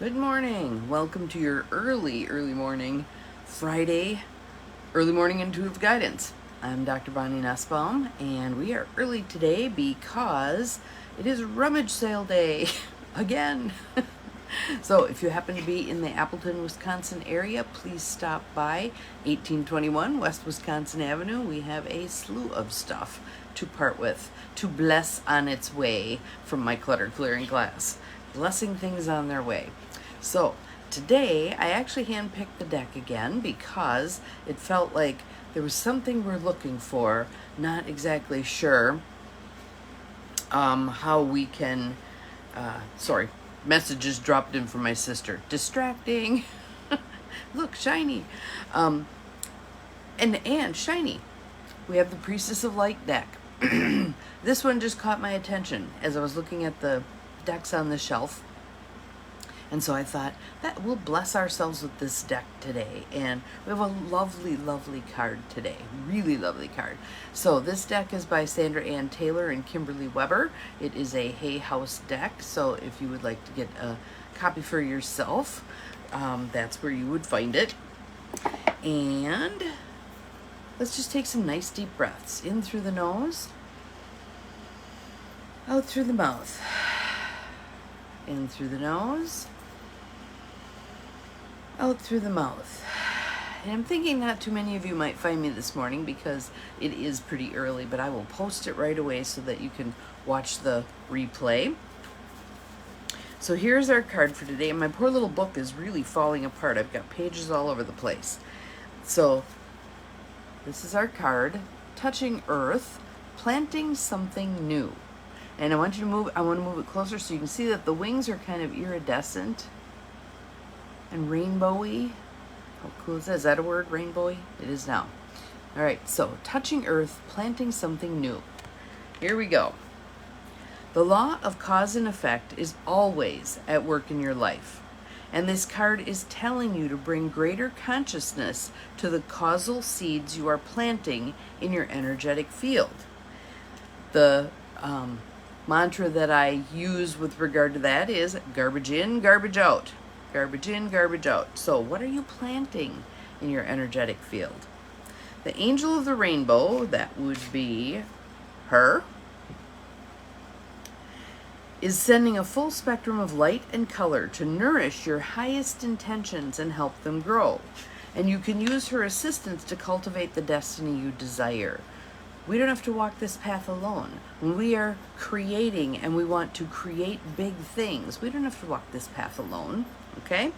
Good morning. Welcome to your early morning, Friday, early morning intuitive guidance. I'm Dr. Bonnie Nussbaum, and we are early today because it is rummage sale day again. So if you happen to be in the Appleton, Wisconsin area, please stop by 1821 West Wisconsin Avenue. We have a slew of stuff to part with, to bless on its way from my clutter clearing class. Blessing things on their way. So today I actually handpicked the deck again because it felt like there was something we're looking for, not exactly sure how we can, messages dropped in from my sister. Distracting. Look, shiny. And shiny. We have the Priestess of Light deck. This one just caught my attention as I was looking at the decks on the shelf. And so I thought that we'll bless ourselves with this deck today. And we have a lovely, lovely card today. Really lovely card. So this deck is by Sandra Ann Taylor and Kimberly Weber. It is a Hay House deck. So if you would like to get a copy for yourself, that's where you would find it. And let's just take some nice deep breaths. In through the nose. Out through the mouth. In through the nose. Out through the mouth. And I'm thinking not too many of you might find me this morning because it is pretty early, but I will post it right away so that you can watch the replay. So here's our card for today. And my poor little book is really falling apart. I've got pages all over the place. So this is our card, Touching Earth, Planting Something New. And I want to move it closer so you can see that the wings are kind of iridescent and rainbowy. How cool is that? Is that a word, rainbowy? It is now. All right, so touching earth, planting something new. Here we go. The law of cause and effect is always at work in your life. And this card is telling you to bring greater consciousness to the causal seeds you are planting in your energetic field. The mantra that I use with regard to that is garbage in, garbage out. Garbage in, garbage out. So what are you planting in your energetic field? The angel of the rainbow, that would be her, is sending a full spectrum of light and color to nourish your highest intentions and help them grow. And you can use her assistance to cultivate the destiny you desire. We don't have to walk this path alone. When we are creating and we want to create big things, we don't have to walk this path alone, okay?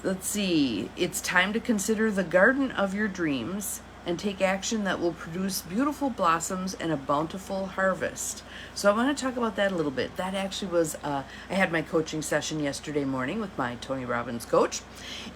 Let's see. It's time to consider the garden of your dreams and take action that will produce beautiful blossoms and a bountiful harvest. So I want to talk about that a little bit. That actually was, I had my coaching session yesterday morning with my Tony Robbins coach,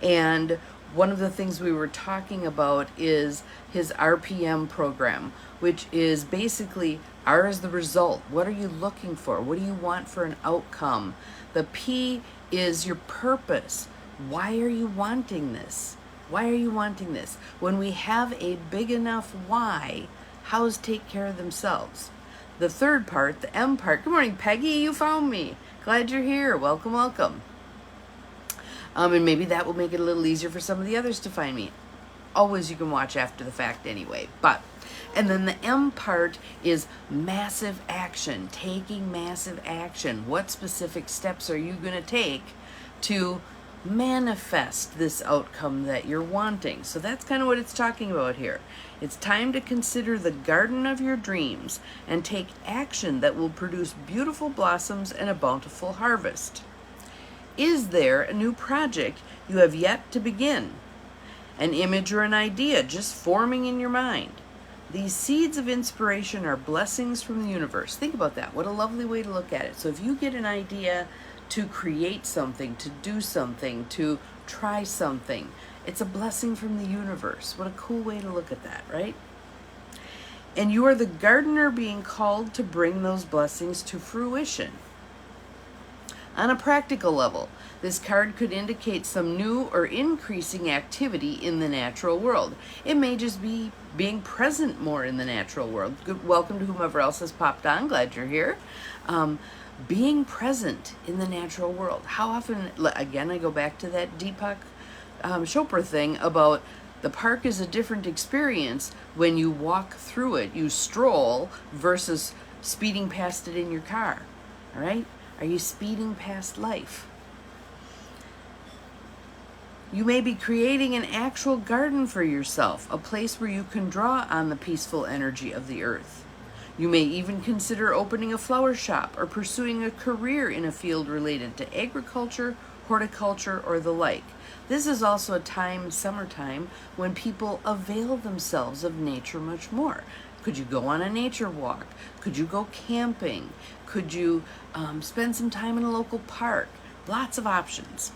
and one of the things we were talking about is his RPM program, which is basically R is the result. What are you looking for? What do you want for an outcome? The P is your purpose. Why are you wanting this? Why are you wanting this? When we have a big enough why, hows take care of themselves. The third part, the M part. Good morning, Peggy. You found me. Glad you're here. Welcome, welcome. And maybe that will make it a little easier for some of the others to find me. Always you can watch after the fact anyway. And then the M part is massive action, taking massive action. What specific steps are you going to take to manifest this outcome that you're wanting? So that's kind of what it's talking about here. It's time to consider the garden of your dreams and take action that will produce beautiful blossoms and a bountiful harvest. Is there a new project you have yet to begin? An image or an idea just forming in your mind? These seeds of inspiration are blessings from the universe. Think about that. What a lovely way to look at it. So if you get an idea to create something, to do something, to try something, it's a blessing from the universe. What a cool way to look at that, right? And you are the gardener being called to bring those blessings to fruition. On a practical level, this card could indicate some new or increasing activity in the natural world. It may just be being present more in the natural world. Welcome to whomever else has popped on. Glad you're here. being present in the natural world. How often, again, I go back to that Deepak Chopra thing about the park is a different experience when you walk through it, you stroll versus speeding past it in your car. All right? Are you speeding past life? You may be creating an actual garden for yourself, a place where you can draw on the peaceful energy of the earth. You may even consider opening a flower shop or pursuing a career in a field related to agriculture, horticulture, or the like. This is also a time, summertime, when people avail themselves of nature much more. Could you go on a nature walk? Could you go camping? Could you spend some time in a local park? Lots of options.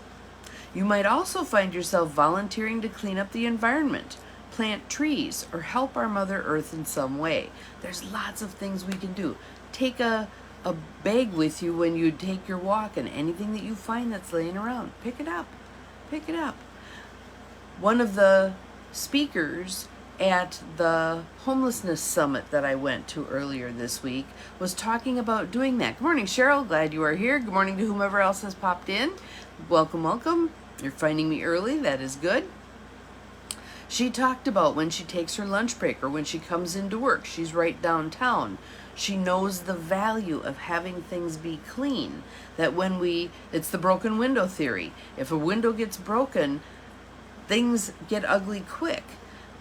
You might also find yourself volunteering to clean up the environment, plant trees, or help our Mother Earth in some way. There's lots of things we can do. Take a bag with you when you take your walk, and anything that you find that's laying around, pick it up. Pick it up. One of the speakers at the homelessness summit that I went to earlier this week was talking about doing that. Good morning, Cheryl. Glad you are here. Good morning to whomever else has popped in. Welcome, welcome. You're finding me early. That is good. She talked about when she takes her lunch break or when she comes into work. She's right downtown. She knows the value of having things be clean. That it's the broken window theory. If a window gets broken, things get ugly quick.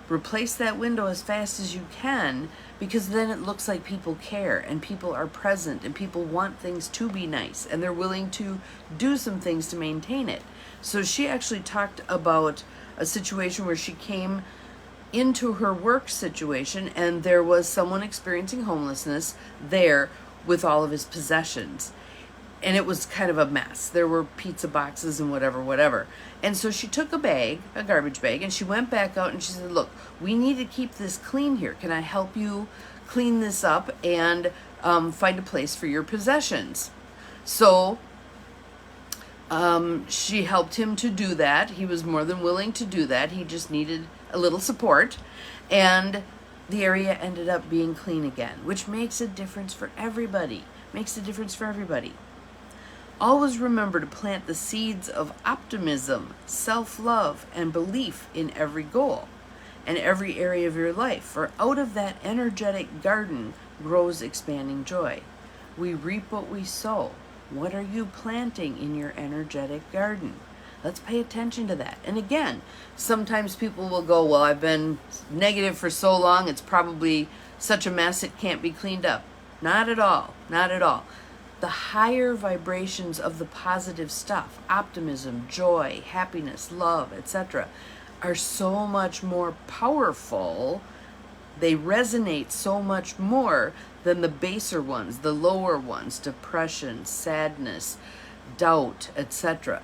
Replace that window as fast as you can, because then it looks like people care and people are present and people want things to be nice and they're willing to do some things to maintain it. So she actually talked about a situation where she came into her work situation and there was someone experiencing homelessness there with all of his possessions. And it was kind of a mess. There were pizza boxes and whatever. And so she took a garbage bag, and she went back out and she said, look, we need to keep this clean here. Can I help you clean this up and find a place for your possessions? So she helped him to do that. He was more than willing to do that. He just needed a little support. And the area ended up being clean again, which makes a difference for everybody. Always remember to plant the seeds of optimism, self-love, and belief in every goal and every area of your life, for out of that energetic garden grows expanding joy. We reap what we sow. What are you planting in your energetic garden? Let's pay attention to that. And again, sometimes people will go, well, I've been negative for so long, it's probably such a mess it can't be cleaned up. Not at all. The higher vibrations of the positive stuff, optimism, joy, happiness, love, etc., are so much more powerful. They resonate so much more than the baser ones, the lower ones, depression, sadness, doubt, etc.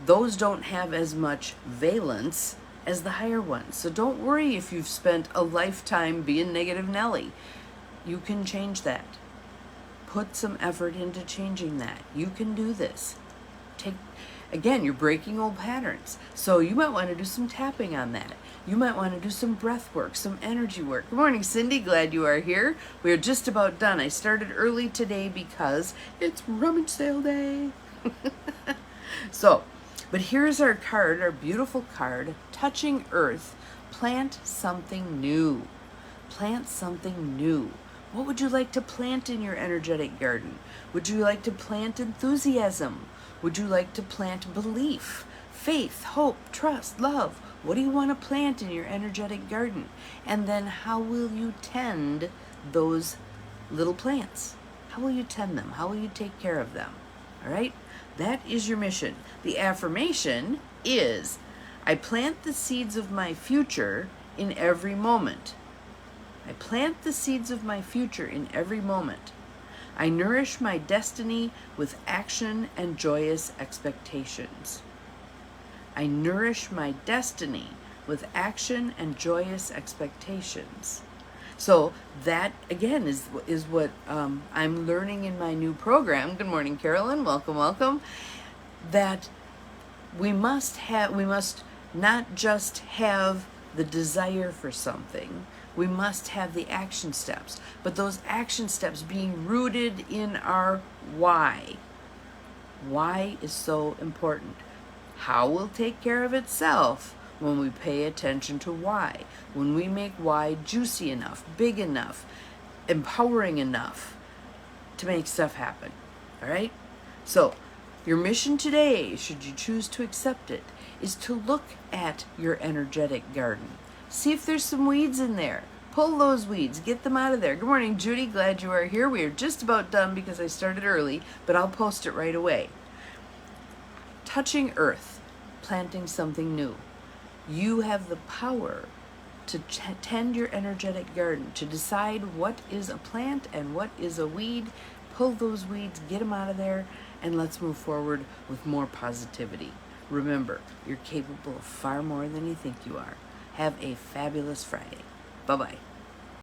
Those don't have as much valence as the higher ones. So don't worry if you've spent a lifetime being negative Nelly. You can change that. Put some effort into changing that. You can do this. Again, you're breaking old patterns. So you might want to do some tapping on that. You might want to do some breath work, some energy work. Good morning, Cindy. Glad you are here. We are just about done. I started early today because it's rummage sale day. But here's our card, our beautiful card, Touching Earth. Plant something new. Plant something new. What would you like to plant in your energetic garden? Would you like to plant enthusiasm? Would you like to plant belief, faith, hope, trust, love? What do you want to plant in your energetic garden? And then how will you tend those little plants? How will you tend them? How will you take care of them? All right? That is your mission. The affirmation is, I plant the seeds of my future in every moment. I plant the seeds of my future in every moment. I nourish my destiny with action and joyous expectations. I nourish my destiny with action and joyous expectations. So that, again, is what I'm learning in my new program. Good morning, Carolyn. Welcome. That we must not just have the desire for something. We must have the action steps, but those action steps being rooted in our why. Why is so important. How will take care of itself when we pay attention to why. When we make why juicy enough, big enough, empowering enough to make stuff happen. All right? So, your mission today, should you choose to accept it, is to look at your energetic garden. See if there's some weeds in there. Pull those weeds. Get them out of there. Good morning, Judy. Glad you are here. We are just about done because I started early, but I'll post it right away. Touching earth, planting something new. You have the power to tend your energetic garden, to decide what is a plant and what is a weed. Pull those weeds, get them out of there, and let's move forward with more positivity. Remember, you're capable of far more than you think you are. Have a fabulous Friday. Bye-bye.